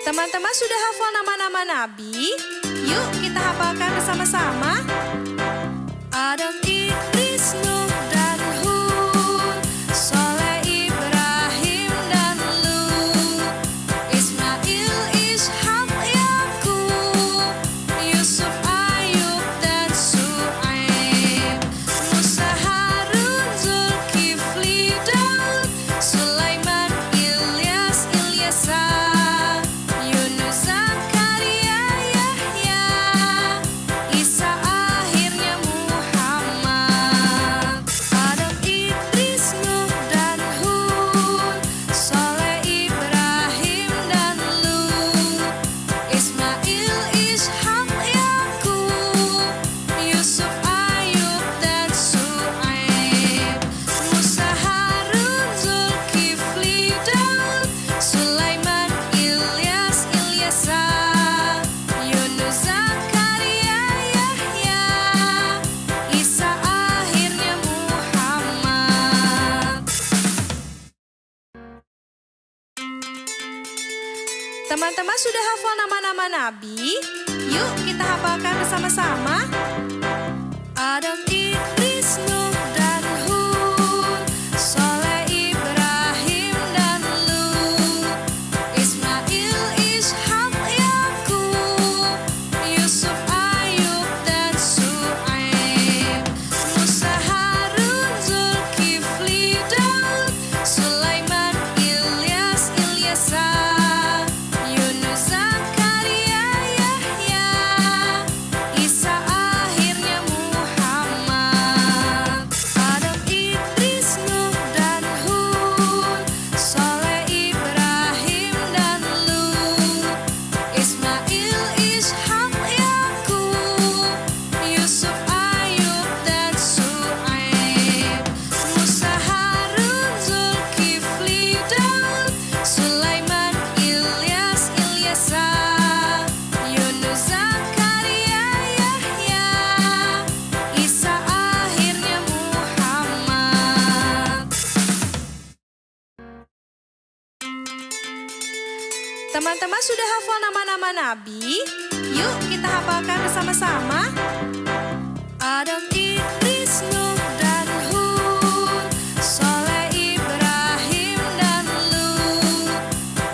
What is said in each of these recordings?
Teman-teman sudah hafal nama-nama nabi? Yuk kita hafalkan bersama-sama. Adam, Idris, Nuh, dan Hud, Soleh, Ibrahim, dan Lut, Ismail, Ishak, Yakub, Yusuf, Ayub, dan Syuaib, Musa, Harun, Zulkifli, Daud, Sulaiman, Ilyas, Ilyasa, Yunus, Zakaria, Yahya, Isa, akhirnya Muhammad. Adam, Idris, Nuh, dan Hud, Soleh, Ibrahim, dan Lut, Ismail, Ishak, Yakub, Yusuf, Ayub, dan Syuaib, Musa, Harun, Zulkifli, Daud, Sulaiman, Ilyas, Ilyasa, Yunus, Zakaria, Yahya, Isa, akhirnya Muhammad. Teman-teman sudah hafal nama-nama nabi? Yuk kita hafalkan bersama-sama. Adam, Idris, Nuh, dan Hud, Soleh, Ibrahim, dan Lut, Ismail, Ishak, Yakub, Yusuf, Ayub, dan Syuaib, Musa, Harun, Zulkifli, Daud, Sulaiman, Ilyas, Ilyasa, Yunus, Zakaria, Yahya, Isa, akhirnya Muhammad. Adam, Idris, Nuh, dan Hud, Soleh, Ibrahim, dan Lut, Ismail, Ishak, Yakub, Yusuf, Ayub, dan Syuaib, Musa, Harun, Zulkifli, Daud, Sulaiman, Ilyas, Ilyasa, Yunus, Zakaria, Yahya, Isa, akhirnya Muhammad. Teman-teman sudah hafal nama-nama nabi? Yuk kita hafalkan bersama-sama. Adam, Idris, Nuh, dan Hud, Soleh, Ibrahim, dan Lut,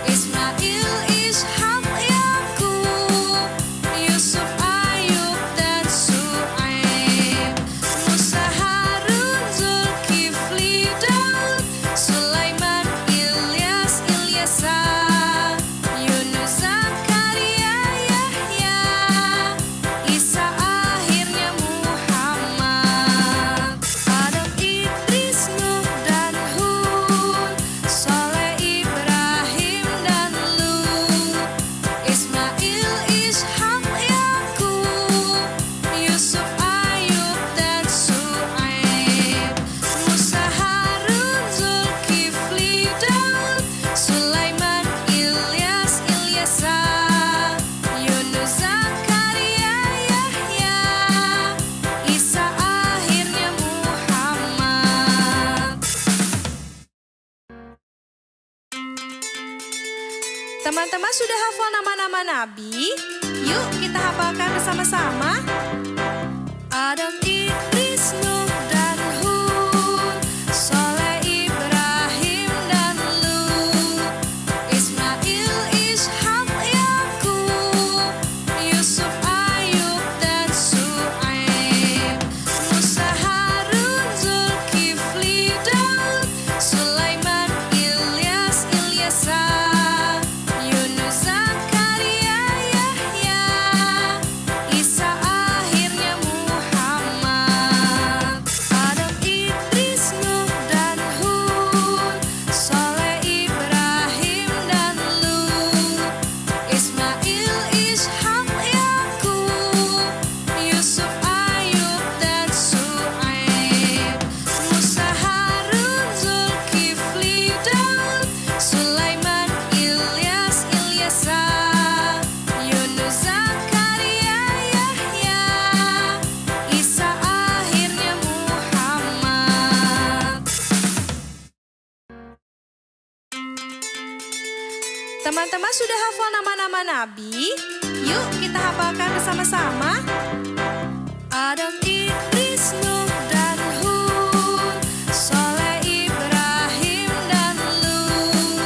Ismail, Ishak, Yakub, Yusuf, Ayub, dan Syuaib, Musa, Harun, Zulkifli, Daud, Sulaiman, Ilyas, Ilyasa, Yunus, Zakaria, Yahya, Isa, akhirnya Muhammad. Adam, Idris, Nuh, dan Hud, Soleh, Ibrahim, dan Lut, Ismail, Ishak, Yakub, Yusuf, Ayub, dan Syuaib, Musa, Harun, Zulkifli, Daud, Sulaiman, Ilyas, Ilyasa, Yunus, Zakaria, Yahya, Isa, akhirnya Muhammad. Teman-teman sudah hafal nama-nama nabi? Yuk kita hafalkan bersama-sama. Adam, Idris, Nuh, dan Hud, Soleh, Ibrahim, dan Lut, Ismail, Ishak, Yakub, Yusuf, Ayub, dan Syuaib, Musa, Harun, Zulkifli, Daud, Sulaiman, Ilyas, Ilyasa, Yunus, Zakaria, Yahya, Isa, akhirnya Muhammad. Teman-teman sudah hafal nama-nama nabi? Yuk kita hafalkan bersama-sama. Adam, Idris, Nuh, dan Hud, Soleh, Ibrahim, dan Lut,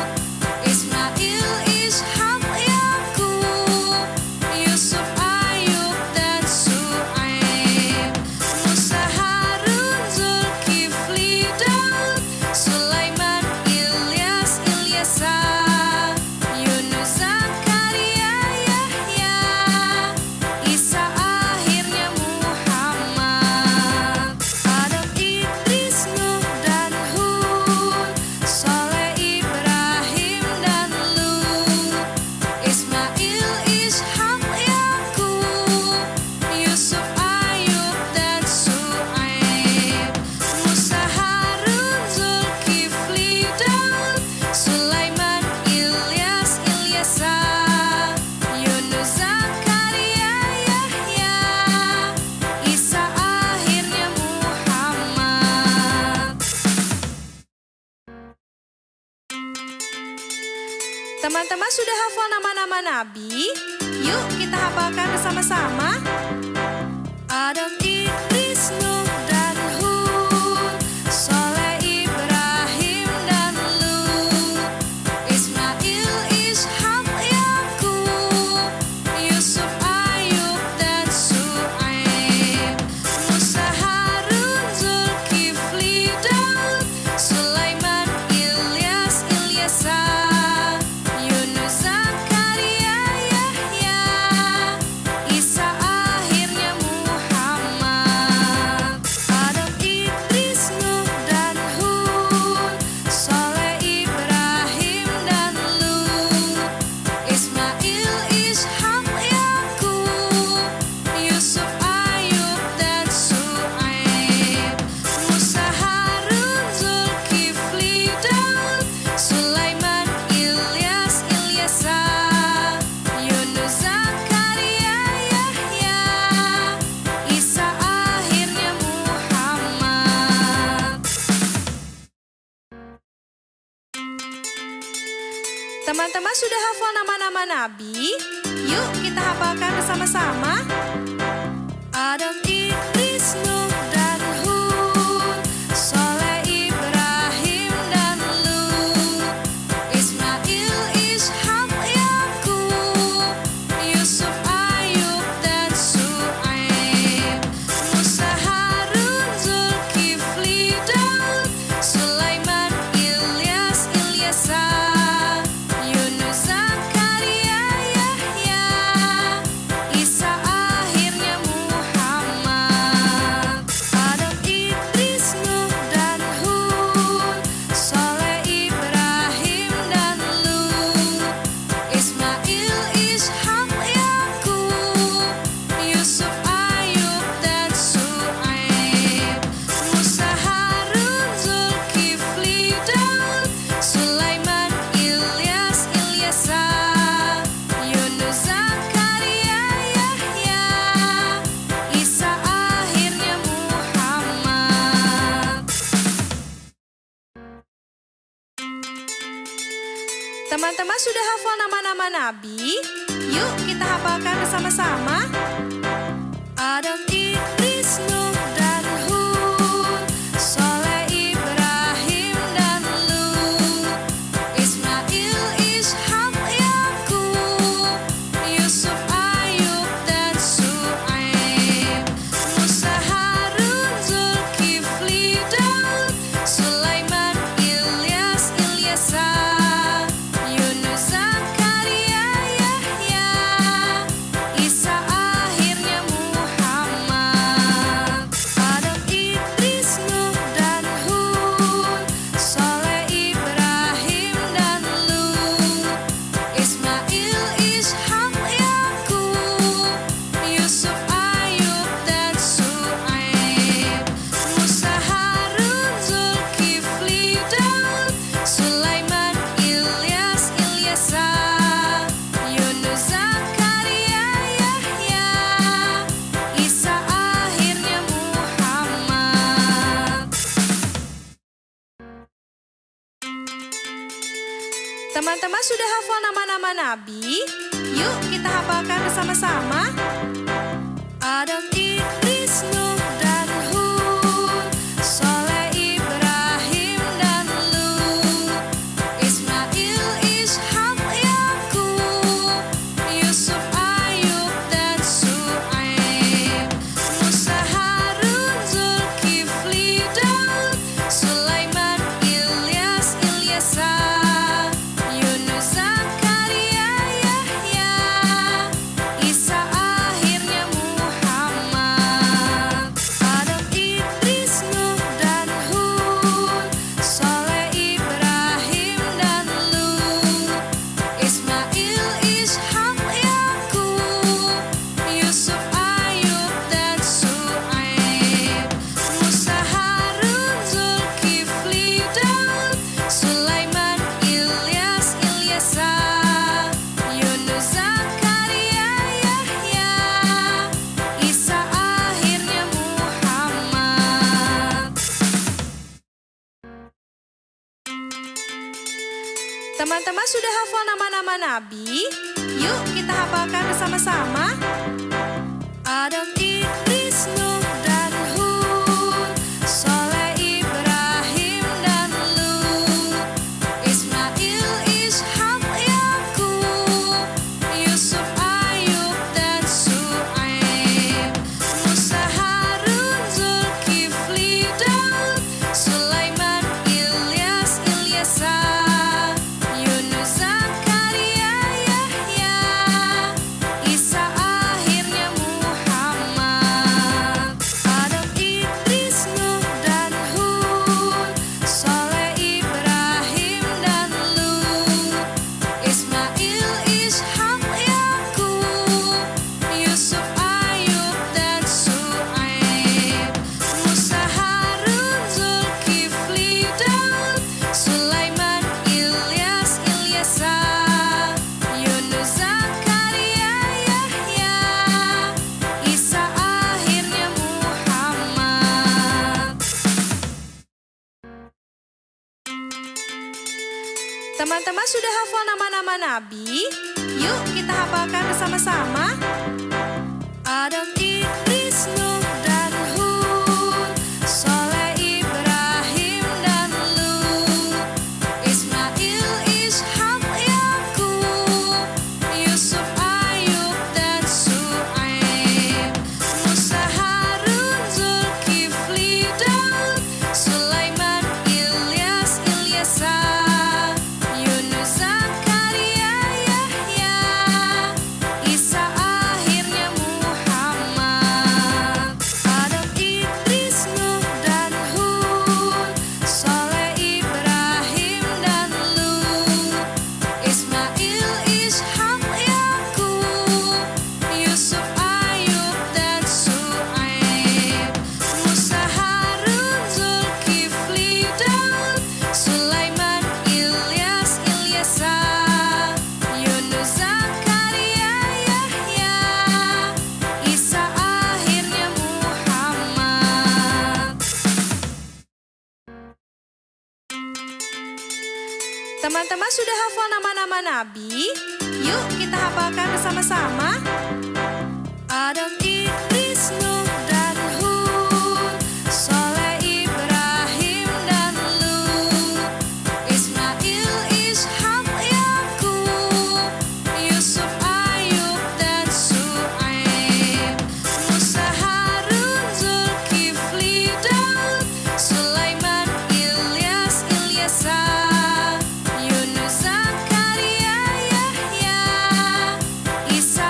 Ismail, Ishak, Yakub, Yusuf, Ayub, dan Syuaib, Musa, Harun, Zulkifli, Daud, Sulaiman, Ilyas, Ilyasa, Yunus, Zakaria, Yahya, Isa, akhirnya Muhammad. Adam, Idris, Nuh, dan Hud, Soleh, Ibrahim, dan Lut, Ismail, Ishak, Yakub, Yusuf, Ayub, dan Syuaib, Musa, Harun, Zulkifli, Daud, Sulaiman, Ilyas, Ilyasa, Yunus, Zakaria, Yahya, Isa, akhirnya Muhammad. Teman-teman sudah hafal nama-nama nabi? Yuk kita hafalkan bersama-sama. Adam, Idris, Nuh, dan Hud, Soleh, Ibrahim, dan Lut, Ismail, Ishak, Yakub, Yusuf, Ayub, dan Syuaib, Musa, Harun, Zulkifli, Daud, Sulaiman, Ilyas, Ilyasa, Yunus, Zakaria, Yahya, Isa, akhirnya Muhammad. Adam, Idris, Nuh, dan Hud, Soleh, Ibrahim, dan Lut, Ismail, Ishak, Yakub, Yusuf, Ayub, dan Syuaib, Musa, Harun, Zulkifli, Daud, Sulaiman, Ilyas, Ilyasa, Yunus, Zakaria, Yahya, Isa, akhirnya Muhammad. Teman-teman sudah hafal nama-nama nabi? Yuk kita hafalkan bersama-sama. Adam, Idris, Nuh, dan Hud, Soleh, Ibrahim, dan Lut, Ismail, Ishak, Yakub, Yusuf, Ayub, dan Syuaib, Musa, Harun, Zulkifli, Daud, Sulaiman, Ilyas, Ilyasa, Yunus, Zakaria, Yahya, Isa, akhirnya Muhammad. Adam, Idris, Nuh, dan Hud, Soleh, Ibrahim, dan Lut, Ismail, Ishak, Yakub, Yusuf, Ayub, dan Syuaib, Musa, Harun, Zulkifli, Daud, Sulaiman, Ilyas, Ilyasa, Yunus, Zakaria, Yahya, Isa, akhirnya Muhammad. Teman-teman sudah hafal nama-nama nabi? Yuk kita hafalkan bersama-sama. Adam, Idris, Nuh, dan Hud, Soleh, Ibrahim, dan Lut, Ismail, Ishak, Yakub, Yusuf, Ayub, dan Syuaib, Musa, Harun, Zulkifli, Daud, Sulaiman, Ilyas, Ilyasa, Yunus, Zakaria, Yahya, Isa, akhirnya Teman-teman sudah hafal nama-nama nabi? Yuk kita hafalkan bersama-sama. Adam, Idris, Nuh, dan Hud, Soleh, Ibrahim, dan Lut, Ismail, Ishak, Yakub, Yusuf, Ayub, dan Syuaib, Musa, Harun, Zulkifli, Daud, Sulaiman, Ilyas, Ilyasa, Yunus, Zakaria, Yahya, Isa, akhirnya Muhammad. Adam, Idris, Nuh, dan Hud, Soleh, Ibrahim, dan Lut, Ismail, Ishak, Yakub, Yusuf, Ayub, dan Syuaib, Musa, Harun, Zulkifli, Daud, Sulaiman, Ilyas, Ilyasa, Yunus, Zakaria, Yahya, Isa, akhirnya Muhammad. Teman-teman sudah hafal nama-nama nabi? Yuk kita hafalkan bersama-sama. Adam, Idris, Nuh, dan Hud, Soleh, Ibrahim, dan Lut, Ismail, Ishak, Yakub, Yusuf, Ayub, dan Syuaib, Musa, Harun, Zulkifli, Daud, Sulaiman, Ilyas, Ilyasa, Yunus, Zakaria, Yahya, Isa, akhirnya Muhammad. Adam, Idris, Nuh, dan Hud, Soleh, Ibrahim, dan Lut, Ismail, Ishak, Yakub, Yusuf, Ayub, dan Syuaib, Musa, Harun, Zulkifli, Daud, Sulaiman, Ilyas, Ilyasa, Yunus, Zakaria, Yahya, Isa, akhirnya Muhammad. Teman-teman sudah hafal nama-nama nabi? Yuk kita hafalkan bersama-sama. Adam, Idris, Nuh, dan Hud, Soleh, Ibrahim, dan Lut, Ismail, Ishak, Yakub, Yusuf, Ayub, dan Syuaib, Musa, Harun, Zulkifli, Daud, Sulaiman, Ilyas, Ilyasa, Yunus, Zakaria, Yahya, Isa, akhirnya Muhammad. Adam, Idris, Nuh, dan Hud, Soleh, Ibrahim, dan Lut, Ismail, Ishak, Yakub, Yusuf, Ayub, dan Syuaib, Musa, Harun, Zulkifli, Daud, Sulaiman, Ilyas, Ilyasa, Yunus, Zakaria, Yahya, Isa, akhirnya Muhammad. Teman-teman sudah hafal nama-nama nabi? Yuk kita hafalkan bersama-sama. Adam, Idris, Nuh, dan Hud, Soleh, Ibrahim, dan Lut, Ismail, Ishak, Yakub, Yusuf, Ayub, dan Syuaib, Musa, Harun, Zulkifli, Daud, Sulaiman, Ilyas, Ilyasa, Yunus, Zakaria, Yahya, Isa,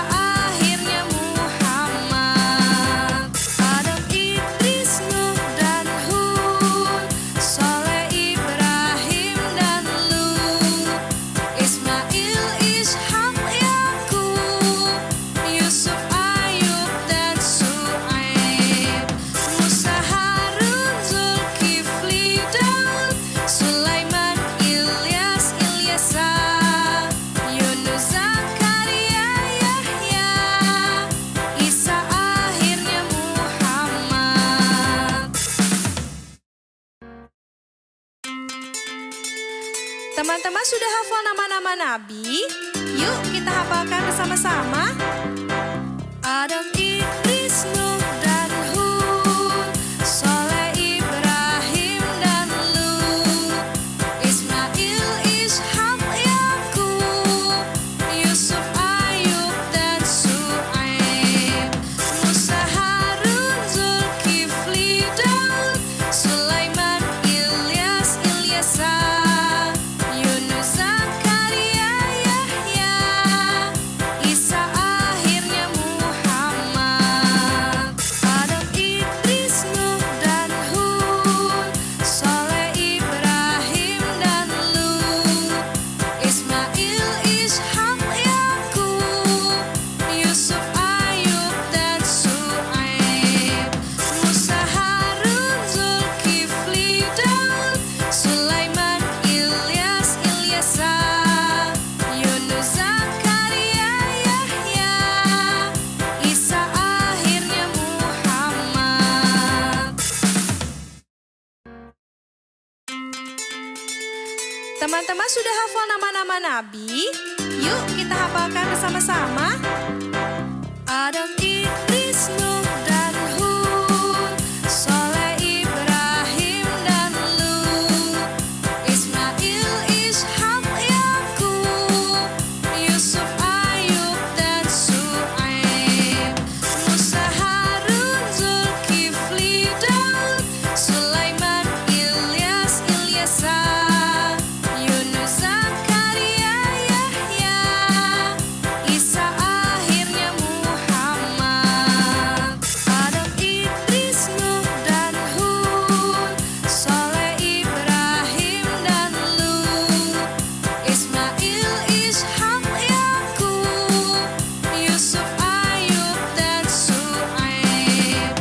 Teman-teman sudah hafal nama-nama nabi? Yuk kita hafalkan bersama-sama. Adam, Idris, Nuh, dan Hud, Soleh, Ibrahim, dan Lut, Ismail, Ishak, Yakub, Yusuf, Ayub, dan Syuaib, Musa, Harun, Zulkifli, Daud, Sulaiman, Ilyas, Ilyasa, Yunus, Zakaria, Yahya, Isa, akhirnya Muhammad. Adam, Idris, Nuh, dan Hud, Soleh, Ibrahim, dan Lut, Ismail, Ishak, Yakub, Yusuf, Ayub, dan Syuaib, Musa, Harun, Zulkifli, Daud, Sulaiman, Ilyas, Ilyasa, Yunus, Zakaria, Yahya, Isa, akhirnya Muhammad. Teman-teman sudah hafal nama-nama nabi? Yuk kita hafalkan bersama-sama. Adam, Idris, Nuh, dan Hud, Soleh, Ibrahim, dan Lut, Ismail, Ishak, Yakub, Yusuf, Ayub, dan Syuaib, Musa, Harun, Zulkifli, Daud, Sulaiman, Ilyas, Ilyasa, Yunus, Zakaria, Yahya, Isa, akhirnya Muhammad. Adam, Idris, Nuh, dan Hud, Soleh, Ibrahim, dan Lut, Ismail, Ishak, Yakub, Yusuf, Ayub, dan Syuaib,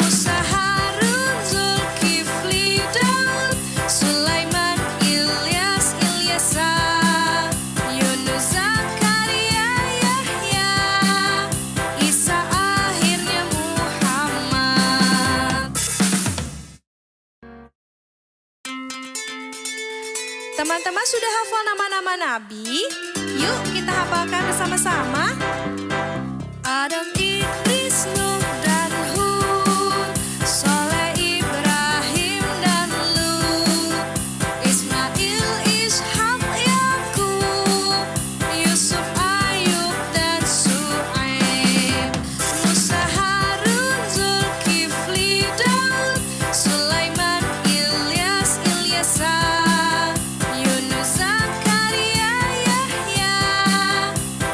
Musa, Harun, Zulkifli, Daud, Sulaiman, Ilyas, Ilyasa, Yunus, Zakaria, Yahya, Isa, akhirnya Muhammad. Teman-teman sudah hafal nama-nama nabi? Yuk kita hafalkan bersama-sama. Adam, Idris, Nuh, dan Hud, Soleh, Ibrahim, dan Lut, Ismail, Ishak, Yakub, Yusuf, Ayub, dan Syuaib, Musa, Harun, Zulkifli, Daud, Sulaiman, Ilyas, Ilyasa, Yunus, Zakaria, Yahya,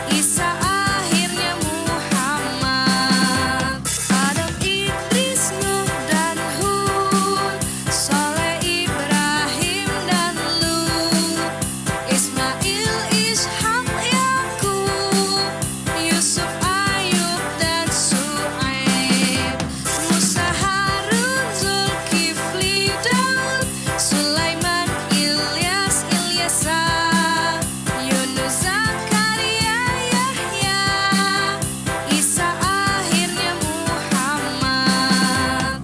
Isa, akhirnya Muhammad. Adam, Idris, Nuh, dan Hud, Soleh, Ibrahim, dan Lut, Ismail, Ishak, Yakub, Yusuf, Ayub, dan Syuaib, Musa, Harun, Zulkifli, Daud, Sulaiman, Ilyas, Ilyasa, Yunus, Zakaria, Yahya, Isa, akhirnya Muhammad. Adam, Idris, Nuh, dan Hud, Soleh, Ibrahim, dan Lut, Ismail, Ishak, Yakub, Yusuf, Ayub, dan Syuaib, Musa, Harun, Zulkifli, Daud, Sulaiman, Ilyas, Ilyasa, Yunus, Zakaria, Yahya, Isa, akhirnya Muhammad.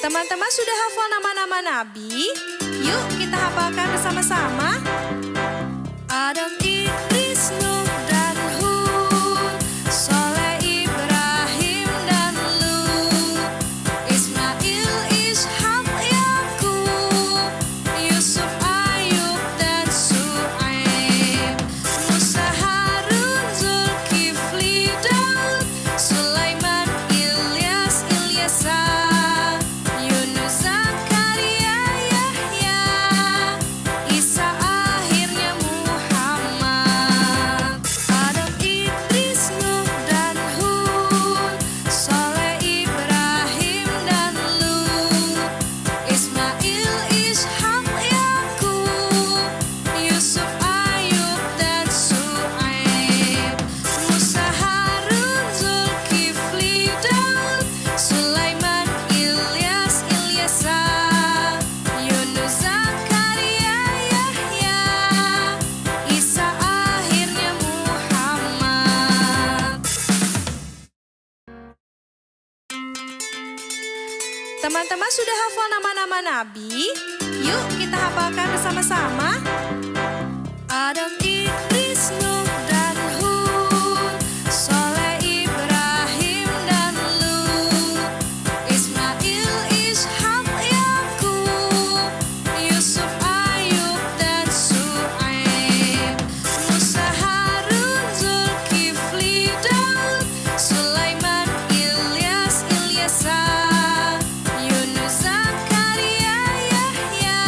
Teman-teman sudah hafal nama-nama nabi? Yuk kita hafalkan bersama-sama. Adam, Idris, Nuh, dan Hud, Soleh, Ibrahim, dan Lut, Ismail, Ishak, Yakub, Yusuf, Ayub, dan Syuaib, Musa, Harun, Zulkifli, Daud, Sulaiman, Ilyas, Ilyasa, Yunus, Zakaria, Yahya, Isa, akhirnya Muhammad. Teman-teman sudah hafal nama-nama nabi? Yuk kita hafalkan bersama-sama. Adam, Idris, Nuh, dan Hud, Soleh, Ibrahim, dan Lut, Ismail, Ishak, Yakub, Yusuf, Ayub, dan Syuaib, Musa, Harun, Zulkifli, Daud, Sulaiman, Ilyas, Ilyasa, Yunus, Zakaria, Yahya,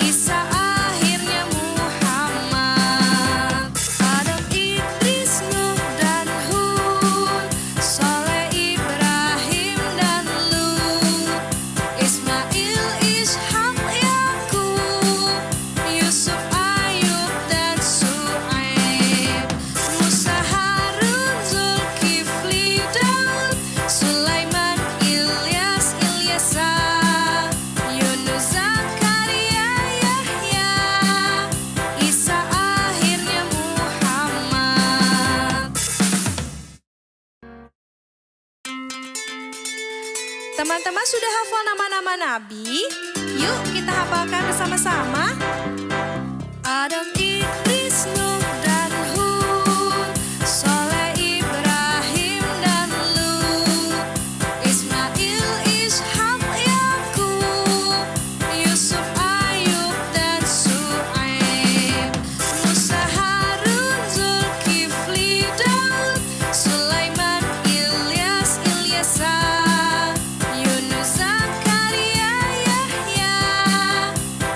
Isa, akhirnya Muhammad. Adam, Idris, Nuh, dan Hud, Soleh, Ibrahim, dan Lut, Ismail, Ishak, Yakub, Yusuf, Ayub, dan Syuaib, Musa, Harun, Zulkifli, Daud, Sulaiman, Ilyas, Ilyasa, Yunus, Zakaria, Yahya, Isa, akhirnya Muhammad. Teman-teman sudah hafal nama-nama nabi? Yuk kita hafalkan bersama-sama. Adam, Idris, Nuh, dan Hud, Soleh, Ibrahim, dan Lut, Ismail, Ishak, Yakub, Yusuf, Ayub, dan Syuaib, Musa, Harun, Zulkifli, Daud, Sulaiman, Ilyas, Ilyasa, Yunus, Zakaria, Yahya,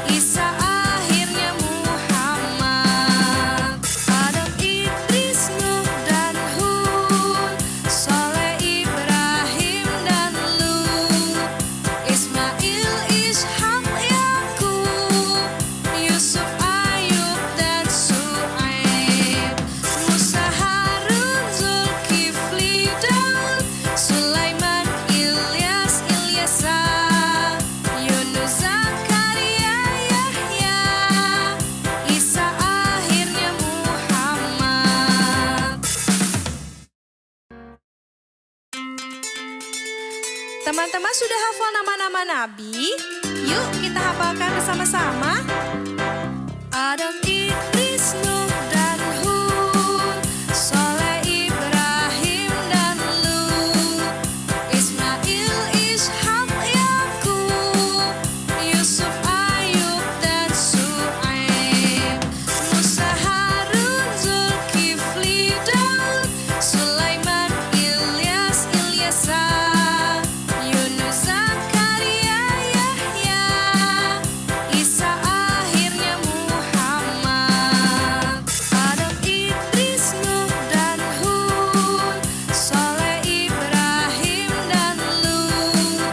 Isa, akhirnya Muhammad. Adam, Idris, Nuh, dan Hud, Soleh, Ibrahim, dan Lut, Ismail, Ishak, Yakub, Yusuf, Ayub, dan Syuaib, Musa, Harun, Zulkifli, Daud, Sulaiman, Ilyas, Ilyasa, Yunus, Zakaria, Yahya, Isa, akhirnya Muhammad. Teman-teman sudah hafal nama-nama nabi? Yuk kita hafalkan bersama-sama. Adam, Idris, Nuh, dan Hud, Soleh, Ibrahim, dan Lut, Ismail, Ishak, Yakub, Yusuf, Ayub, dan Syuaib, Musa, Harun, Zulkifli, Daud, Sulaiman, Ilyas, Ilyasa, Yunus, Zakaria, Yahya, Isa, akhirnya Muhammad. Adam, Idris, Nuh, dan Hud, Soleh, Ibrahim, dan Lut,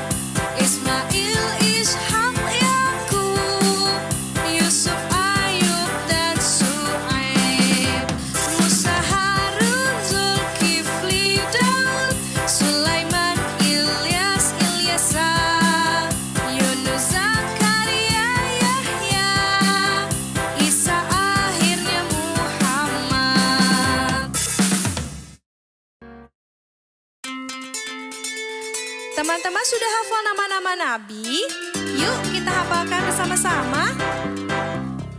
Ismail, Ishak, Yakub, Yusuf, Ayub, dan Syuaib, Musa, Harun, Zulkifli, Daud, Sulaiman, Ilyas, Ilyasa, Yunus, Zakaria, Yahya, Isa, akhirnya Muhammad. Teman-teman sudah hafal nama-nama nabi? Yuk kita hafalkan bersama-sama.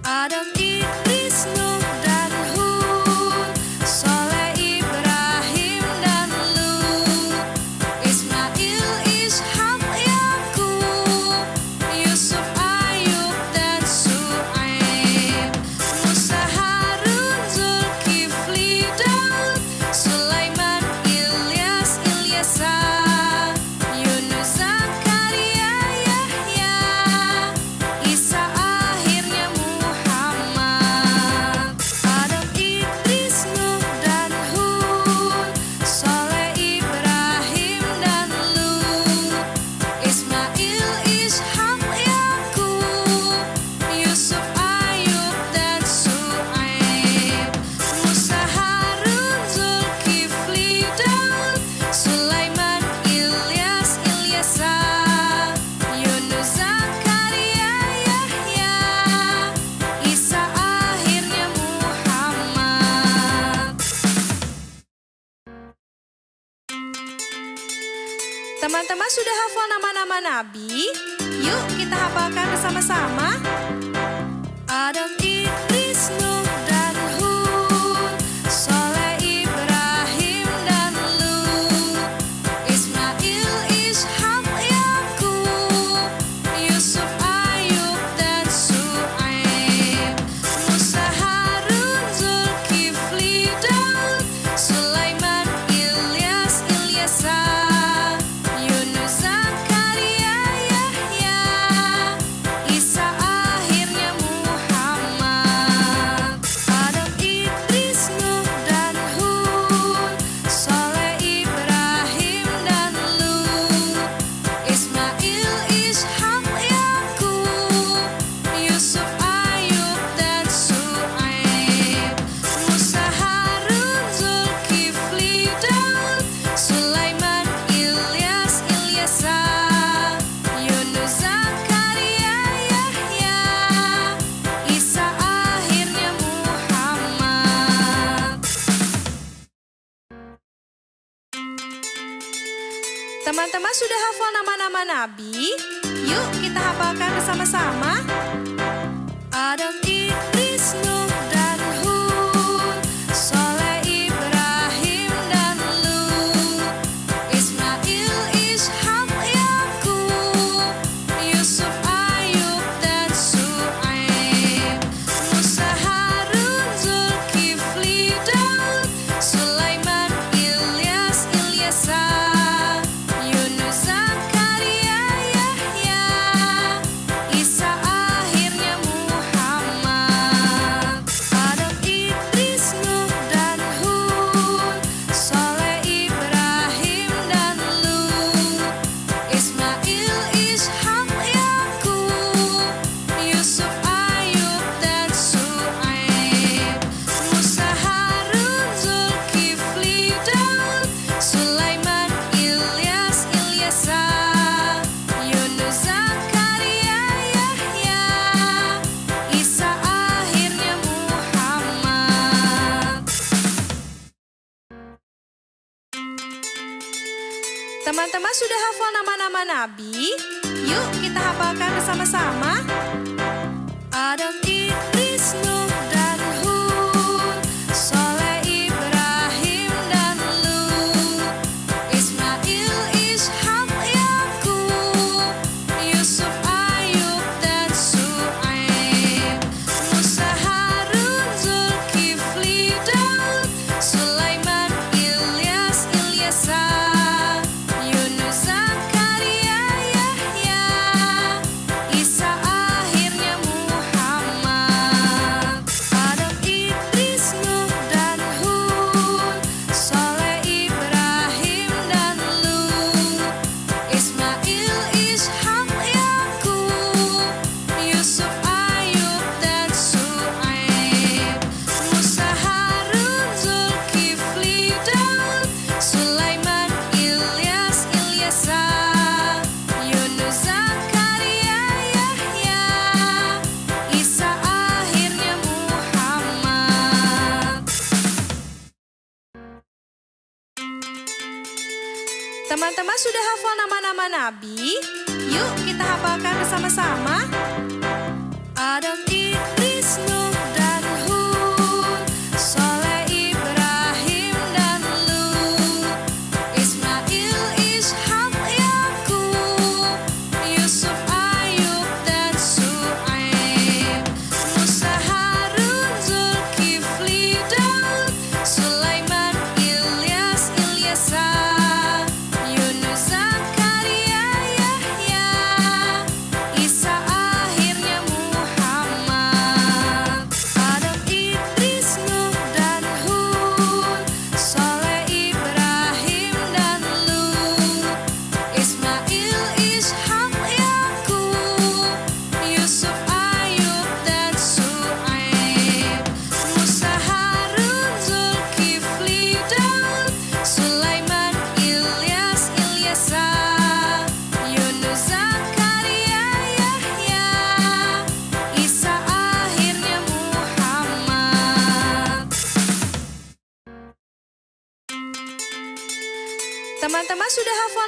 Adam, Idris, Nuh, dan Hud, Soleh, Ibrahim, dan Lut, Ismail, Ishak, Yakub, Yusuf, Ayub, dan Syuaib, Musa, Harun, Zulkifli, Daud, Sulaiman, Ilyas, Ilyasa, Yunus, Zakaria, Yahya, Isa, akhirnya Muhammad. Adam, Idris, Nuh, dan Hud, Soleh, Ibrahim, dan Lut, Ismail, Ishak, Yakub, Yusuf, Ayub, dan Syuaib, Musa, Harun, Zulkifli, Daud, Sulaiman, Teman-teman sudah hafal nama-nama nabi? Yuk kita hafalkan bersama-sama. Adam, Idris, Nuh, dan Hud, Soleh, Ibrahim, dan Lut, Ismail, Ishak, Yakub, Yusuf, Ayub, dan Syuaib, Musa, Harun, Zulkifli, Daud, Sulaiman, Ilyas, Ilyasa, Yunus, Zakaria, Yahya, Isa, akhirnya Muhammad. Adam, Idris, Nuh, dan Hud, Soleh, Ibrahim, dan Lut, Ismail, Ishak, Yakub, Yusuf, Ayub, dan Syuaib, Musa, Harun, Zulkifli, Daud, Sulaiman, Ilyas, Ilyasa, Yunus, Zakaria, Yahya, Isa, akhirnya Muhammad. Teman-teman sudah hafal nama-nama nabi? Yuk kita hafalkan bersama-sama. Adam, Idris, Nuh, dan Hud, Soleh, Ibrahim, dan Lut, Ismail, Ishak, Yakub, Yusuf, Ayub, dan Syuaib, Musa, Harun, Zulkifli, Daud, Sulaiman, Ilyas, Ilyasa, Yunus, Zakaria, Yahya, Isa, akhirnya Muhammad. Adam, Idris, Nuh, dan Hud, Soleh, Ibrahim, dan Lut, Ismail, Ishak, Yakub, Yusuf, Ayub, dan Syuaib, Musa, Harun, Zulkifli, Daud, Sulaiman, Ilyas, Ilyasa, Yunus, Zakaria, Yahya, Isa, akhirnya Muhammad. Teman-teman sudah hafal nama-nama nabi? Yuk kita hafalkan bersama-sama. Adam, Idris, Nuh, dan Hud, Soleh, Ibrahim, dan Lut, Ismail, Ishak, Yakub, Yusuf, Ayub, dan Syuaib, Musa, Harun, Zulkifli, Daud, Sulaiman, Ilyas, Ilyasa, Yunus, Zakaria, Yahya, Isa, akhirnya Muhammad. Adam, Idris, Nuh, dan Hud, Soleh, Ibrahim, dan Lut, Ismail, Ishak, Yakub, Yusuf, Ayub, dan Syuaib, Musa, Harun, Zulkifli, Daud, Sulaiman, Ilyas, Ilyasa, Yunus, Zakaria, Yahya, Isa, akhirnya Muhammad. Teman-teman sudah hafal nama-nama nabi? Yuk kita hafalkan bersama-sama. Adam, Idris, Nuh, dan Hud, Soleh, Ibrahim, dan Lut, Ismail, Ishak, Yakub, Yusuf, Ayub, dan Syuaib, Musa, Harun, Zulkifli, Daud, Sulaiman, Ilyas, Ilyasa, Yunus, Zakaria, Yahya, Isa, akhirnya Muhammad.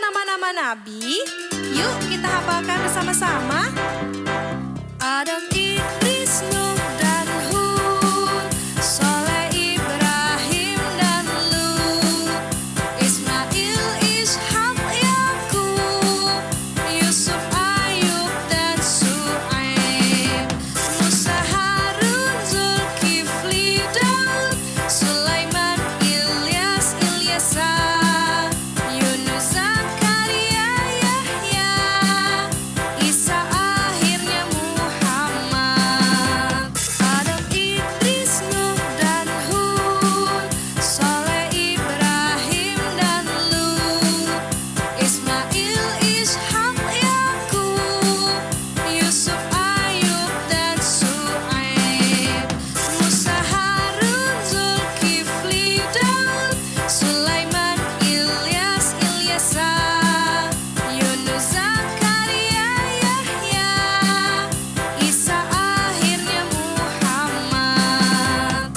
nama-nama nabi? Yuk kita hafalkan bersama-sama. Adam, Idris, Nuh, dan Hud, Soleh, Ibrahim, dan Lut, Ismail, Ishak, Yakub, Yusuf, Ayub, dan Syuaib, Musa, Harun, Zulkifli, Daud, Sulaiman, Ilyas, Ilyasa, Yunus, Zakaria, Yahya, Isa, akhirnya Muhammad. Adam, Idris, Nuh, dan Hud, Soleh, Ibrahim, dan Lut, Ismail, Ishak, Yakub, Yusuf, Ayub, dan Syuaib, Musa, Harun, Zulkifli, Daud, Sulaiman, Ilyas, Ilyasa, Yunus, Zakaria, Yahya, Isa, akhirnya Muhammad.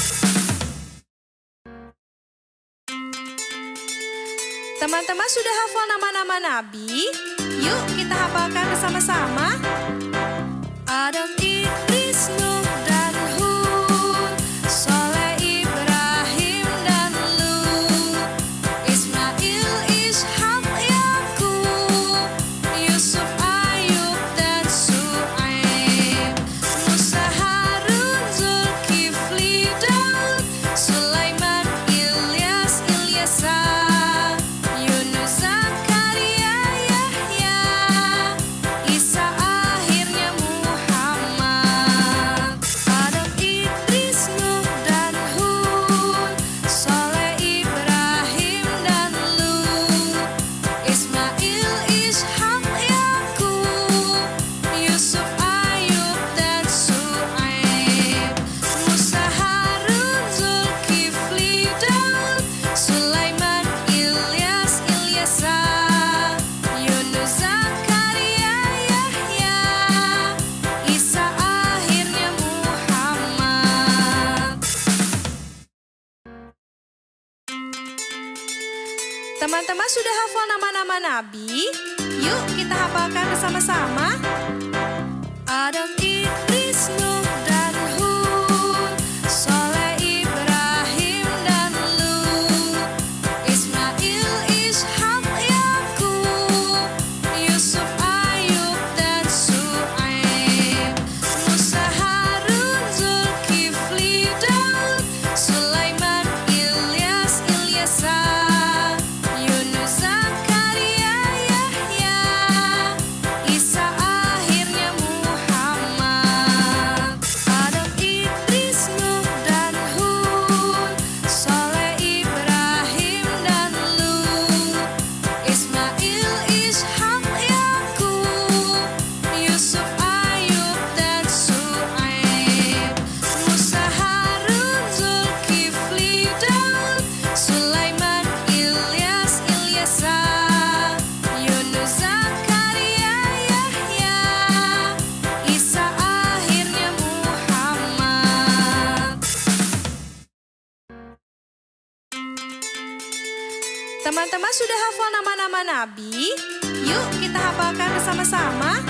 Teman-teman sudah hafal nama-nama nabi? Yuk kita hafalkan bersama-sama. Adam, Idris, Nuh, dan Hud, Soleh, Ibrahim, dan Lut, Ismail, Ishak, Yakub, Yusuf, Ayub, dan Syuaib, Musa, Harun, Zulkifli, Daud, Sulaiman, Ilyas, Ilyasa, Yunus, Zakaria, Yahya, Isa, akhirnya Muhammad. Adam, Idris, Nuh, dan Hud, Soleh, Ibrahim, dan Lut, Ismail, Ishak, Yakub, Yusuf, Ayub, dan Syuaib, Musa, Harun, Zulkifli, Daud, Sulaiman, Ilyas, Ilyasa, Yunus, Zakaria, Yahya, Isa, akhirnya Muhammad. Teman-teman sudah hafal nama-nama nabi? Yuk kita hafalkan bersama-sama. Adam, Idris, Nuh, dan Hud, Soleh, Ibrahim, dan Lut, Ismail, Ishak, Yakub, Yusuf, Ayub, dan Syuaib, Musa, Harun, Zulkifli, Daud, Sulaiman, Ilyas, Ilyasa, Yunus, Zakaria, Yahya, Isa, akhirnya Muhammad. Adam, Idris, Nuh, dan Hud, Soleh, Ibrahim, dan Lut, Ismail, Ishak, Yakub, Yusuf, Ayub, dan Syuaib, Musa, Harun, Zulkifli, Daud, Sulaiman, Ilyas, Ilyasa, Yunus, Zakaria, Yahya, Isa, akhirnya Muhammad. Teman-teman sudah hafal nama-nama nabi? Yuk kita hafalkan bersama-sama.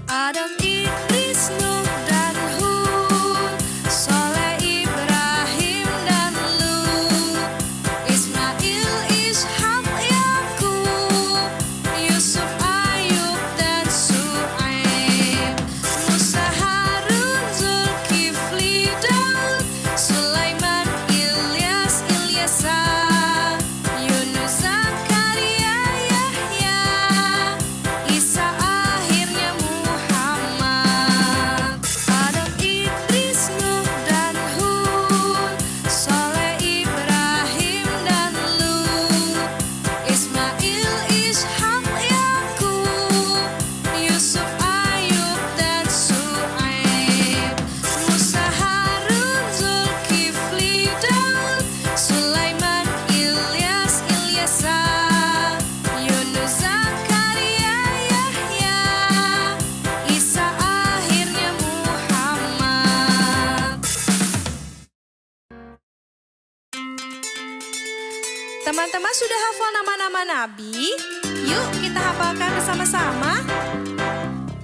Adam, Idris, Nuh, dan Hud, Soleh, Ibrahim, dan Lut, Ismail, Ishak, Yakub, Yusuf, Ayub, dan Syuaib, Musa, Harun, Zulkifli, Daud, Sulaiman, Ilyas, Ilyasa, Yunus, Zakaria, Yahya, Isa, akhirnya Muhammad. Teman-teman sudah hafal nama-nama nabi? Yuk kita hafalkan bersama-sama.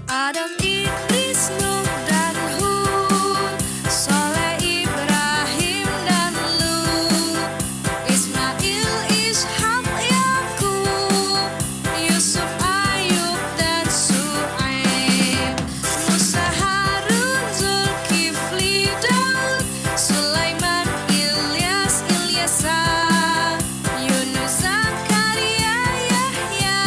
Adam, Idris, Nuh, dan Hud, Soleh, Ibrahim, dan Lut, Ismail, Ishak, Yakub, Yusuf, Ayub, dan Syuaib, Musa, Harun, Zulkifli, Daud, Sulaiman, Ilyas, Ilyasa, Yunus, Zakaria, Yahya,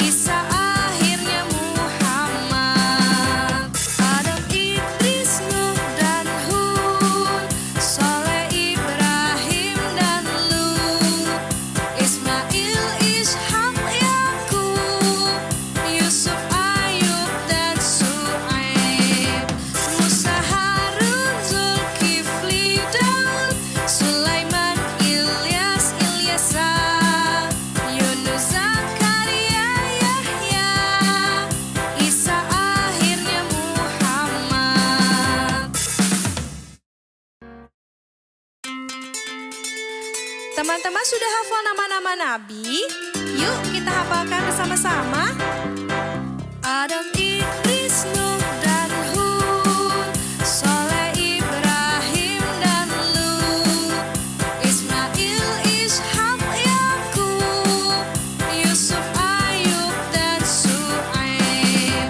Isa, akhirnya Muhammad. Adam, Idris, Nuh, dan Hud, Soleh, Ibrahim, dan Lut, Ismail, Ishak, Yakub, Yusuf, Ayub, dan Syuaib, Musa, Harun, Zulkifli, Daud, Sulaiman, Ilyas, Ilyasa, Yunus, Zakaria, Yahya, Isa, akhirnya Muhammad. Teman-teman sudah hafal nama-nama nabi? Yuk kita hafalkan bersama-sama. Adam, Idris, Nuh, dan Hud, Soleh, Ibrahim, dan Lut, Ismail, Ishak, Yakub, Yusuf, Ayub, dan Syuaib,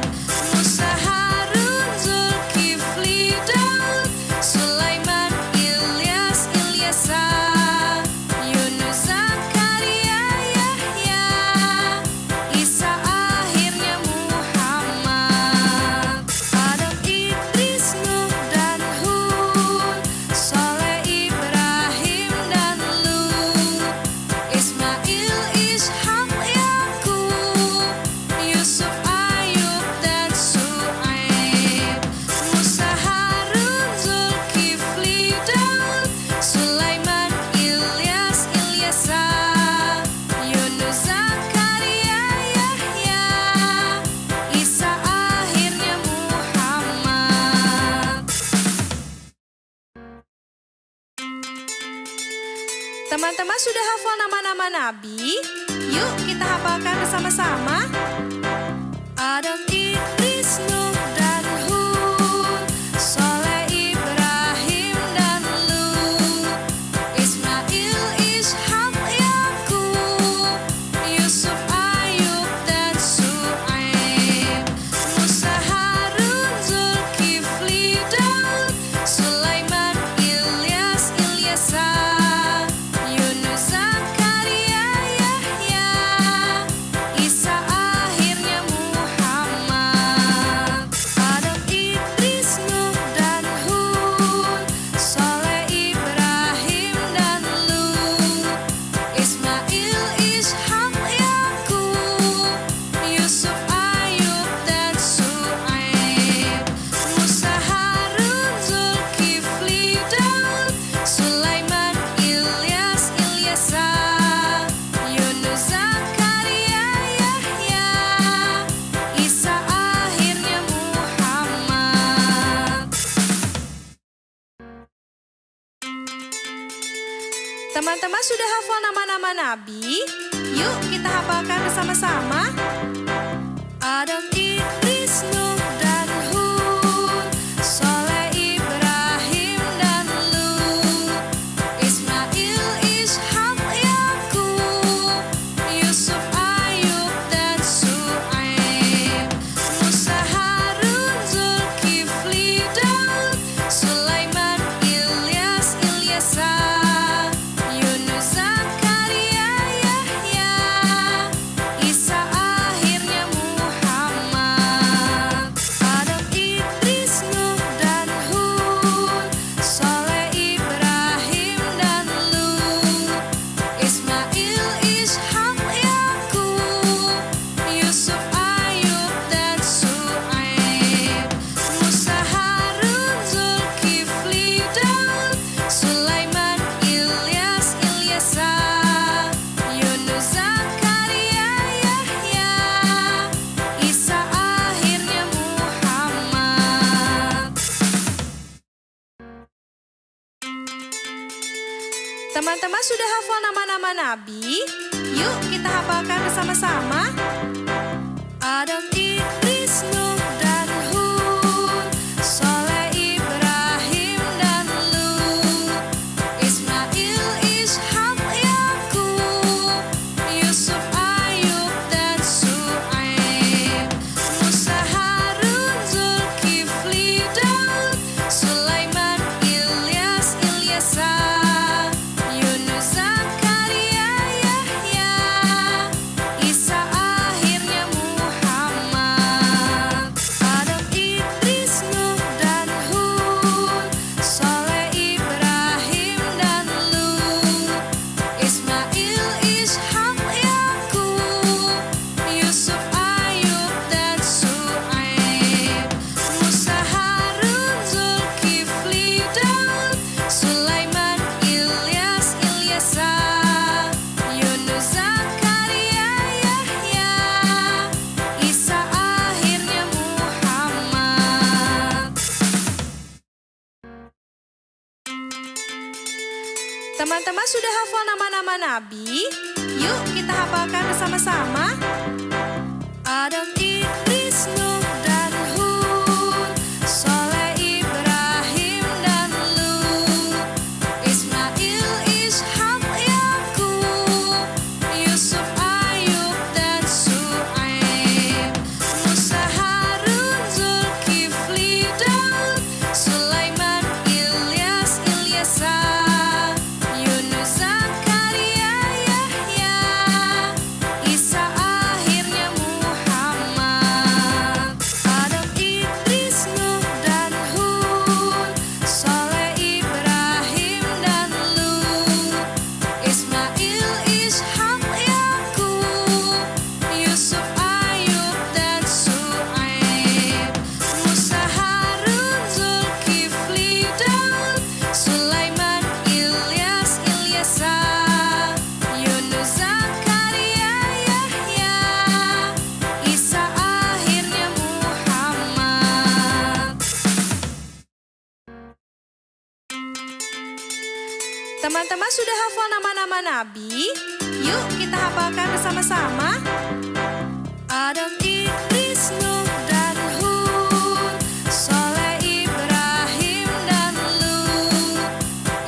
Musa, Harun, Zulkifli, Daud, Sulaiman, Ilyas, Ilyasa, Yunus, Zakaria, Yahya, Isa, akhirnya Muhammad. Adam, Idris, Nuh, dan Hud, Soleh, Ibrahim, dan Lut, Ismail, Ishak, Yakub, Yusuf, Ayub, dan Syuaib, Musa, Harun, Zulkifli, Daud, Sulaiman, Ilyas, Ilyasa, Yunus, Zakaria, Yahya, Isa, akhirnya Muhammad. Teman-teman sudah hafal nama-nama nabi? Yuk kita hafalkan bersama-sama. Adam, Idris, Nuh, dan Hud, Soleh, Ibrahim, dan Lut, Ismail, Ishak, Yakub, Yusuf, Ayub, dan Syuaib, Musa, Harun, Zulkifli, Daud, Sulaiman, Ilyas, Ilyasa, Yunus, Zakaria, Yahya, Isa, akhirnya Muhammad. Adam, Idris, Nuh, dan Hud, Soleh, Ibrahim, dan Lut, Ismail, Ishak, Yakub, Yusuf, Ayub, dan Syuaib, Musa, Harun, Zulkifli, Daud, Sulaiman, Ilyas, Ilyasa, Yunus, Zakaria, Yahya, Isa, akhirnya Muhammad. Teman-teman sudah hafal nama-nama nabi? Yuk kita hafalkan bersama-sama. Adam, Idris, Nuh, dan Hud, Soleh, Ibrahim, dan Lut, Ismail, Ishak, Yakub, Yusuf, Ayub, dan Syuaib, Musa, Harun, Zulkifli, Daud, Sulaiman, Ilyas, Ilyasa, Yunus, Zakaria, Yahya, Isa, akhirnya Teman-teman sudah hafal nama-nama nabi? Yuk kita hafalkan bersama-sama. Adam, Idris, Nuh, dan Hud, Soleh, Ibrahim, dan Lut, Ismail, Ishak, Yakub, Yusuf, Ayub, dan Syuaib, Musa, Harun, Zulkifli, Daud, Sulaiman, Ilyas, Ilyasa, Yunus, Zakaria, Yahya, Isa, akhirnya Muhammad. Adam, Idris, Nuh, dan Hud, Soleh, Ibrahim, dan Lut, Ismail, Ishak, Yakub, Yusuf, Ayub, dan Syuaib, Musa, Harun, Zulkifli, Daud, Sulaiman, Ilyas, Ilyasa, Yunus, Zakaria, Yahya, Isa, akhirnya Muhammad. Teman-teman sudah hafal nama-nama nabi? Yuk kita hafalkan bersama-sama. Adam, Idris, Nuh, dan Hud, Soleh, Ibrahim, dan Lut, Ismail, Ishak, Yakub, Yusuf, Ayub, dan Syuaib, Musa, Harun, Zulkifli, Daud, Sulaiman, Ilyas, Ilyasa, Yunus, Zakaria, Yahya, Isa, akhirnya Muhammad. Adam, Idris, Nuh, dan Hud, Soleh, Ibrahim, dan Lut, Ismail, Ishak, Yakub, Yusuf, Ayub, dan Syuaib, Musa, Harun, Zulkifli, Daud, Sulaiman, Ilyas, Ilyasa, Yunus, Zakaria, Yahya, Isa, akhirnya Muhammad. Teman-teman sudah hafal nama-nama nabi? Yuk kita hafalkan bersama-sama. Adam, Idris, Nuh, dan Hud, Soleh, Ibrahim, dan Lut,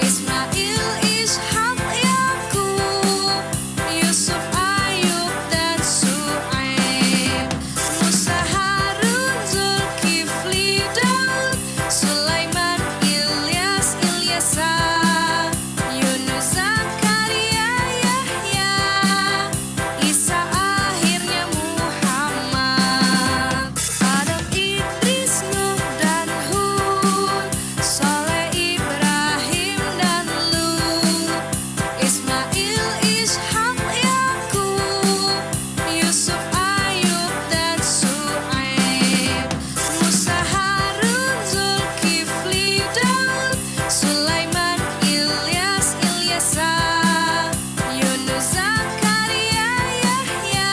Ismail, Ishak, Yakub, Yusuf, Ayub, dan Syuaib, Musa, Harun, Zulkifli, Daud, Sulaiman, Ilyas, Ilyasa, Yunus, Zakaria, Yahya, Isa, akhirnya Muhammad. Adam, Idris, Nuh, dan Hud, Soleh, Ibrahim, dan Lut, Ismail, Ishak, Yakub, Yusuf, Ayub, dan Syuaib, Musa, Harun, Zulkifli, Daud, Sulaiman, Ilyas, Ilyasa, Yunus, Zakaria, Yahya,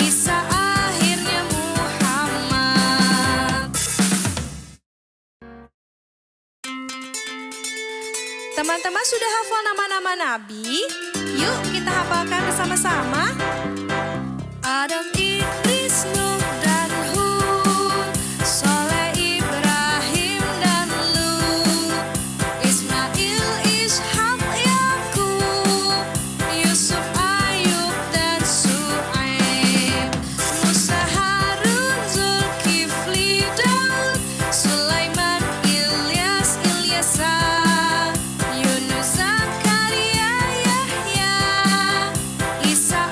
Isa, akhirnya Muhammad. Teman-teman sudah hafal nama-nama nabi? Yuk kita hafalkan bersama-sama. Adam, Idris, Nuh, dan Hud, Soleh, Ibrahim, dan Lut, Ismail, Ishak, Yakub, Yusuf, Ayub, dan Syuaib, Musa, Harun, Zulkifli, Daud, Sulaiman, Ilyas, Ilyasa, Yunus, Zakaria, Yahya, Isa,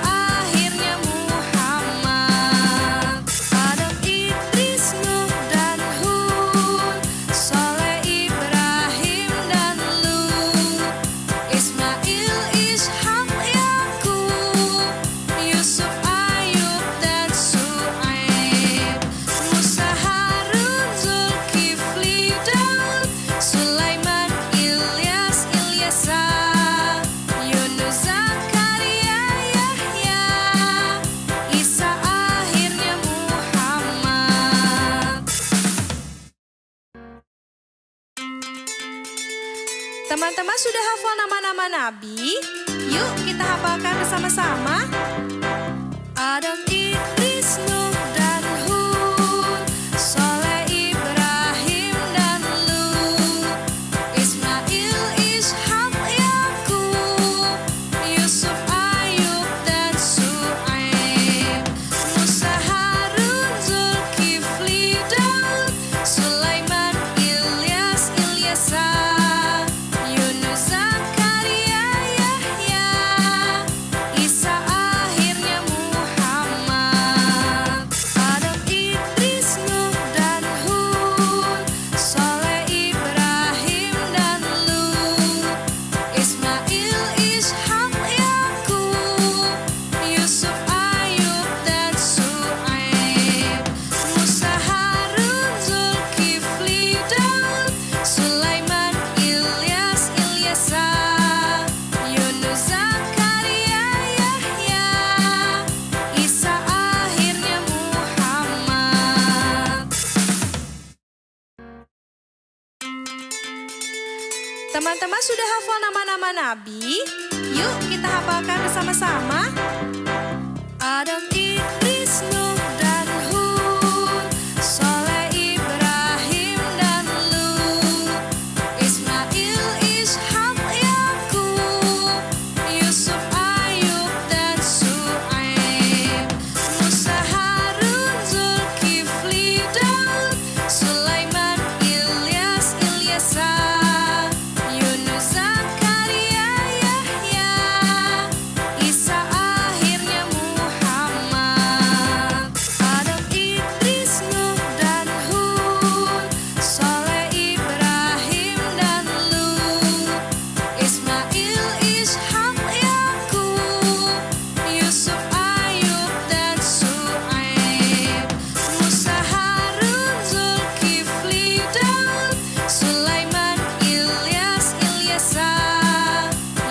Teman-teman sudah hafal nama-nama nabi? Yuk kita hafalkan bersama-sama. Adam, Idris, Nuh, dan Hud, Soleh, Ibrahim, dan Lut, Ismail, Ishak, Yakub, Yusuf, Ayub, dan Syuaib, Musa, Harun, Zulkifli, Daud, Sulaiman, Ilyas, Ilyasa, Yunus, Zakaria, Yahya, Isa, akhirnya Muhammad. Adam, Idris, Nuh, dan Hud, Soleh, Ibrahim, dan Lut, Ismail, Ishak, Yakub, Yusuf, Ayub, dan Syuaib, Musa, Harun, Zulkifli, Daud, Sulaiman, Ilyas, Ilyasa, Yunus, Zakaria, Yahya, Isa, akhirnya Muhammad. Teman-teman sudah hafal nama-nama nabi? Yuk kita hafalkan bersama-sama. Adam, Idris, Nuh, dan Hud, Soleh, Ibrahim, dan Lut, Ismail, Ishak, Yakub, Yusuf, Ayub, dan Syuaib, Musa, Harun, Zulkifli, Daud, Sulaiman, Ilyas, Ilyasa, Yunus, Zakaria, Yahya, Isa, akhirnya Muhammad. Adam, Idris, Nuh, dan Hud, Soleh, Ibrahim, dan Lut, Ismail, Ishak, Yakub, Yusuf, Ayub, dan Syuaib, Musa, Harun, Zulkifli, Daud, Sulaiman, Ilyas, Ilyasa,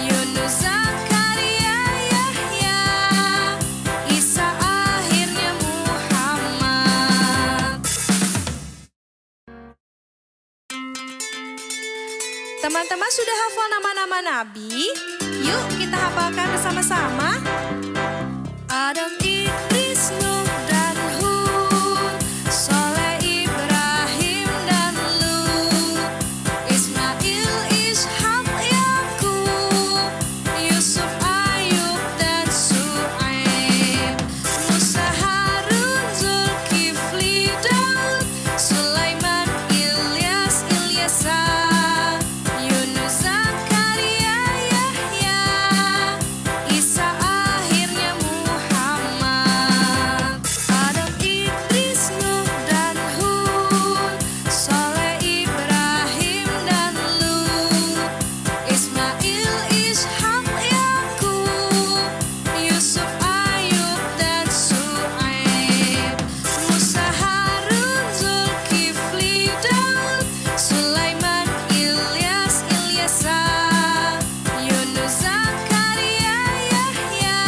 Yunus, Zakaria, Yahya, Isa, akhirnya Muhammad. Teman-teman sudah hafal nama-nama nabi? Yuk kita hafalkan bersama-sama. Adam, Idris, Nuh, dan Hud, Soleh, Ibrahim, dan Lut, Ismail, Ishak, Yakub, Yusuf, Ayub, dan Syuaib, Musa, Harun, Zulkifli, Daud, Sulaiman, Ilyas, Ilyasa, Yunus, Zakaria, Yahya, Isa, akhirnya Muhammad. Adam, Idris, Nuh, dan Hud, Soleh, Ibrahim, dan Lut, Ismail, Ishak, Yakub, Yusuf, Ayub, dan Syuaib, Musa, Harun, Zulkifli, Daud, Sulaiman, Ilyas, Ilyasa, Yunus, Zakaria, Yahya,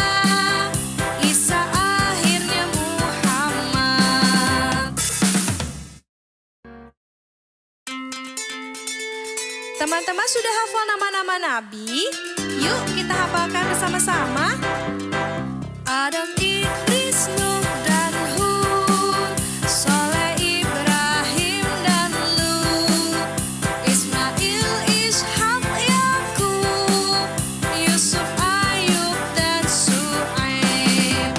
Isa, akhirnya Muhammad. Teman-teman sudah hafal nama-nama nabi? Yuk kita hafalkan bersama-sama. Adam, Idris, Nuh, dan Hud, Soleh, Ibrahim, dan Lut, Ismail, Ishak, Yakub, Yusuf, Ayub, dan Syuaib,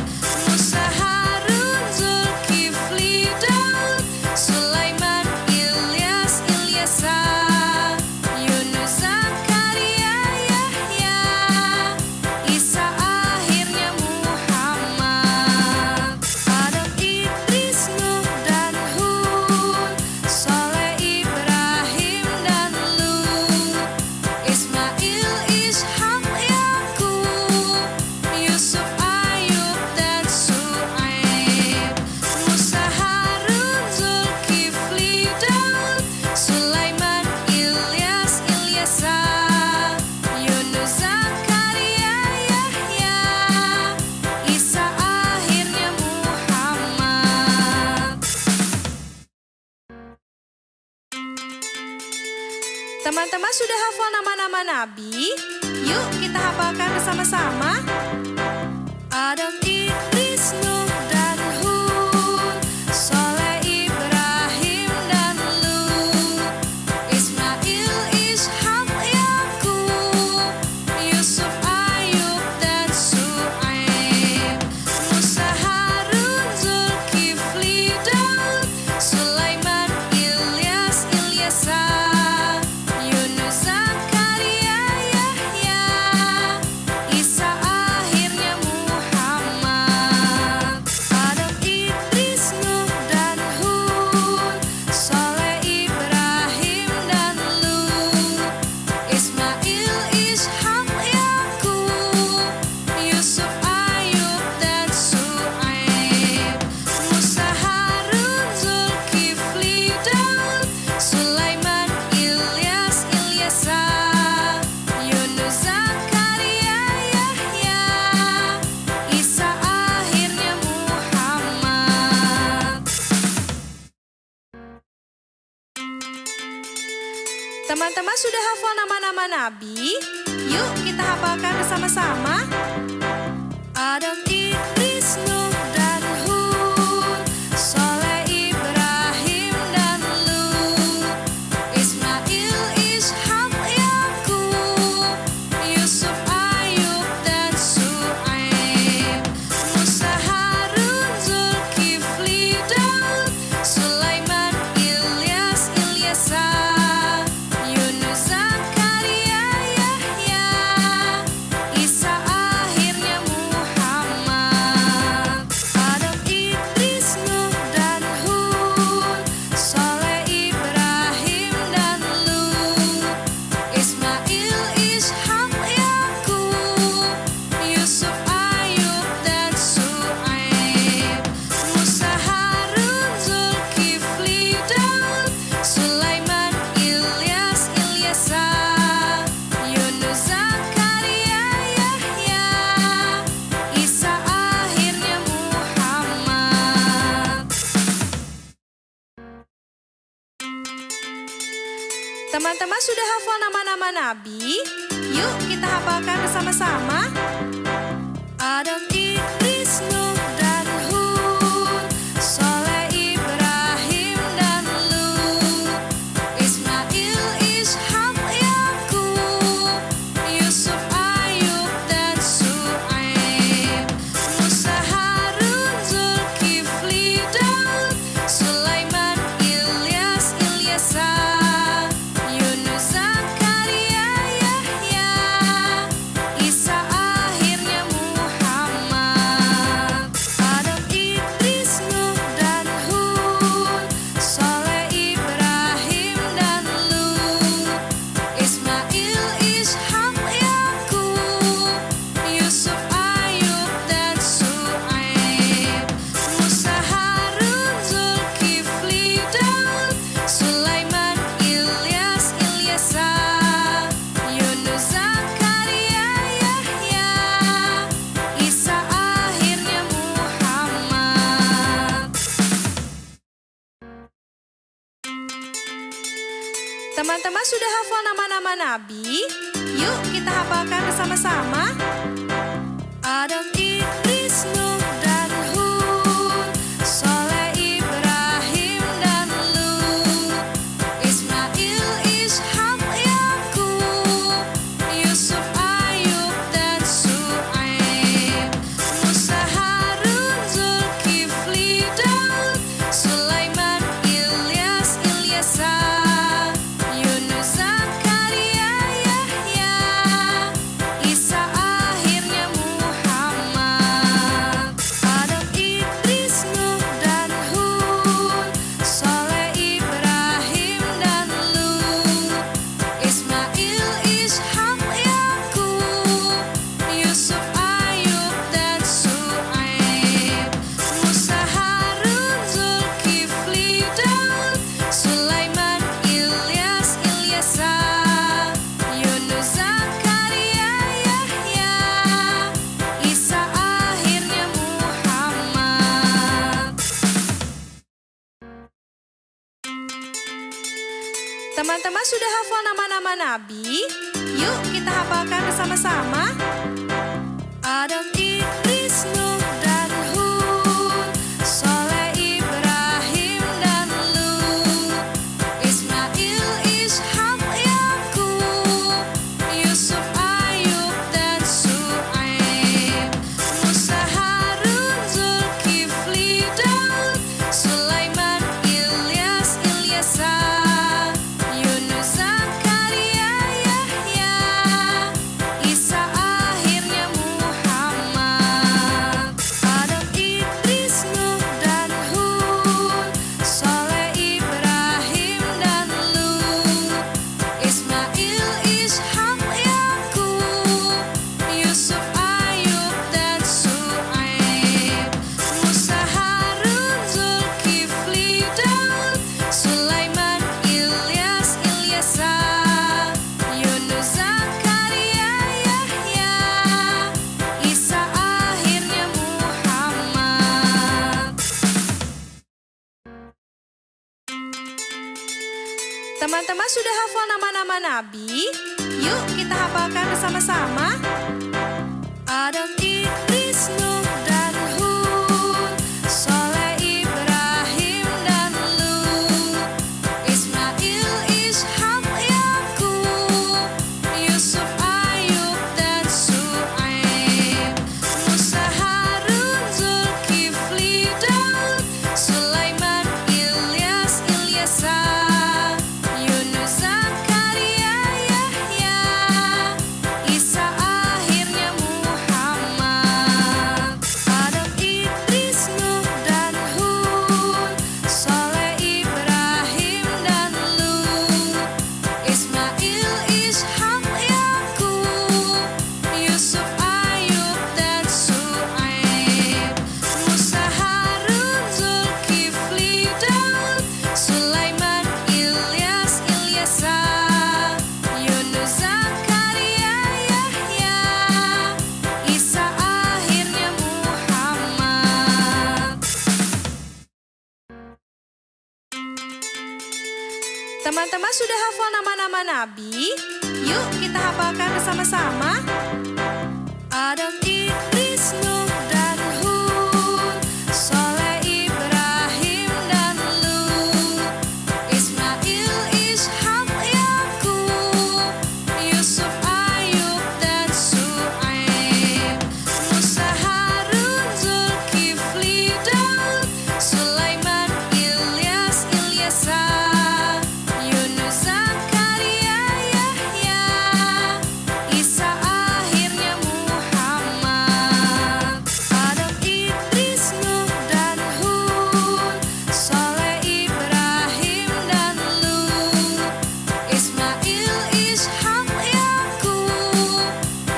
Musa, Harun, Zulkifli, Daud, Sulaiman, Ilyas, Ilyasa, Yunus, Zakaria, Yahya, Isa, akhirnya Muhammad. Teman-teman sudah hafal nama-nama nabi? Yuk kita hafalkan bersama-sama. Adam, Idris, Nuh, dan Hud, Soleh, Ibrahim, dan Lut, Ismail, Ishak, Yakub, Yusuf, Ayub, dan Syuaib, Musa, Harun, Zulkifli, Daud, Sulaiman, Ilyas, Ilyasa, Yunus, Zakaria, Yahya, Isa, akhirnya Muhammad. Adam, Idris, Nuh, dan Hud, Soleh, Ibrahim, dan Lut, Ismail, Ishak, Yakub, Yusuf, Ayub, dan Syuaib, Musa, Harun, Zulkifli, Daud, Sulaiman, Ilyas, Ilyasa, Yunus, Zakaria, Yahya, Isa, akhirnya Muhammad. Teman-teman sudah hafal nama-nama nabi? Yuk kita hafalkan bersama-sama. Adam, Idris, Nuh, dan Hud, Soleh, Ibrahim, dan Lut, Ismail, Ishak, Yakub, Yusuf, Ayub, dan Syuaib, Musa, Harun, Zulkifli, Daud, Sulaiman, Ilyas, Ilyasa, Yunus, Zakaria, Yahya, Isa, akhirnya Muhammad. Adam, Idris, Nuh, dan Hud, Soleh, Ibrahim, dan Lut, Ismail, Ishak, Yakub, Yusuf, Ayub, dan Syuaib, Musa, Harun, Zulkifli, Daud, Sulaiman, Ilyas, Ilyasa, Yunus, Zakaria, Yahya, Isa, akhirnya Muhammad. Teman-teman sudah hafal nama-nama nabi? Yuk kita hafalkan bersama-sama. Adam, Idris, Nuh, dan Hud, Soleh, Ibrahim, dan Lut, Ismail, Ishak, Yakub, Yusuf, Ayub, dan Syuaib, Musa, Harun, Zulkifli, Daud, Sulaiman, Ilyas, Ilyasa, Yunus, Zakaria, Yahya, Isa, akhirnya Muhammad. Adam, Idris, Nuh, dan Hud, Soleh, Ibrahim, dan Lut, Ismail, Ishak, Yakub, Yusuf, Ayub, dan Syuaib, Musa, Harun, Zulkifli, Daud, Sulaiman, Ilyas, Ilyasa, Yunus, Zakaria, Yahya, Isa, akhirnya Muhammad. Teman-teman sudah hafal nama-nama nabi? Yuk kita hafalkan bersama-sama. Adam, Idris, Nuh, dan Hud, Soleh, Ibrahim, dan Lut, Ismail, Ishak, Yakub, Yusuf, Ayub, dan Syuaib, Musa, Harun, Zulkifli, Daud, Sulaiman, Ilyas, Ilyasa, Yunus, Zakaria, Yahya, Isa, akhirnya Muhammad. Teman-teman sudah hafal nama-nama nabi? Yuk kita hafalkan bersama-sama. Adam, Idris, Nuh, dan Hud, Soleh, Ibrahim, dan Lut, Ismail, Ishak, Yakub, Yusuf, Ayub, dan Syuaib, Musa, Harun, Zulkifli, Daud, Sulaiman, Ilyas, Ilyasa, Yunus, Zakaria, Yahya, Isa, akhirnya Muhammad. Adam, Idris, Nuh, dan Hud, Soleh, Ibrahim, dan Lut, Ismail, Ishak, Yakub, Yusuf, Ayub, dan Syuaib, Musa, Harun, Zulkifli, Daud, Sulaiman, Ilyas, Ilyasa, Yunus, Zakaria, Yahya, Isa, akhirnya Muhammad. Teman-teman sudah hafal nama-nama nabi? Yuk kita hafalkan bersama-sama. Adam, Idris, Nuh, dan Hud, Soleh, Ibrahim, dan Lut, Ismail, Ishak, Yakub, Yusuf, Ayub, dan Syuaib, Musa, Harun, Zulkifli, Daud, Sulaiman, Ilyas, Ilyasa, Yunus, Zakaria, Yahya, Isa, akhirnya Muhammad. Adam, Idris, Nuh, dan Hud, Soleh, Ibrahim, dan Lut, Ismail, Ishak, Yakub, Yusuf, Ayub, dan Syuaib, Musa, Harun, Zulkifli, Daud, Sulaiman, Ilyas, Ilyasa, Yunus, Zakaria, Yahya, Isa, akhirnya Muhammad. Teman-teman sudah hafal nama-nama nabi? Yuk kita hafalkan bersama-sama. Adam, Idris, Nuh, dan Hud, Soleh, Ibrahim, dan Lut, Ismail, Ishak, Yakub, Yusuf, Ayub, dan Syuaib, Musa, Harun, Zulkifli, Daud, Sulaiman, Ilyas, Ilyasa, Yunus, Zakaria, Yahya, Isa, akhirnya Muhammad. Adam, Idris, Nuh, dan Hud, Soleh, Ibrahim, dan Lut, Ismail, Ishak, Yakub,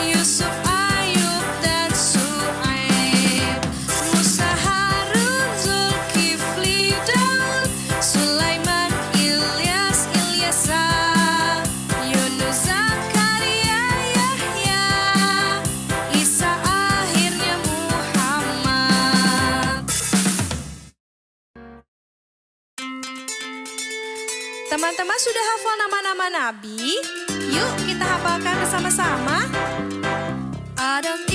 Yusuf, Ayub, dan Syuaib, Musa, Harun, Zulkifli, Daud, Sulaiman, Ilyas, Ilyasa, Yunus, Zakaria, Yahya, Isa, akhirnya Muhammad. Teman-teman sudah hafal nama-nama nabi? Yuk kita hafalkan bersama-sama. Adam,